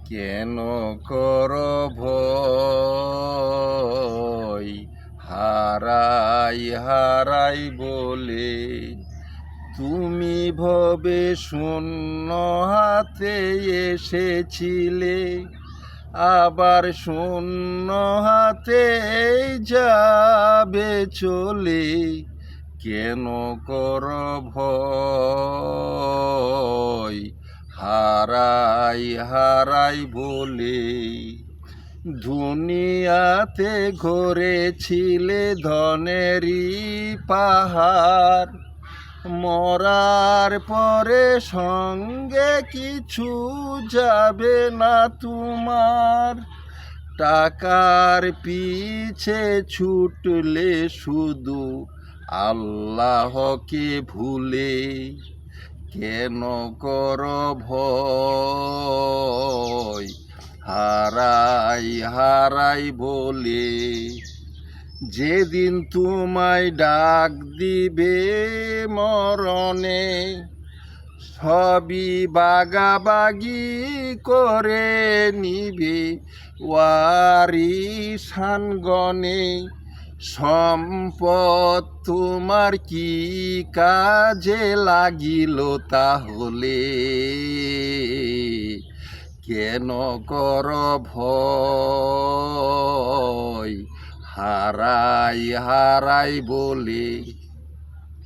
কেন কর ভয় হারাই হারাই বলে? তুমি ভবে শূন্য হাতে এসেছিলে, আবার শূন্য হাতে যাবে চলে। কেন কর ভয় হারাই হারাই বলে? দুনিয়াতে ঘুরেছিলে ধনেরই পাহাড়, মরার পরে সঙ্গে কিছু যাবে না তোমার। টাকার পিছে ছুটলে শুধু আল্লাহকে ভুলে। কেন কর ভয় হারাই হারাই বলে? যেদিন তোমায় ডাক দিবে মরণে, সবই বাগাবাগি করে নিবে ওয়ারিসানগণে। সম্পদ তোমার কি কাজে লাগিল তাহলে? কেন কর ভয় হারাই হারাই বলে?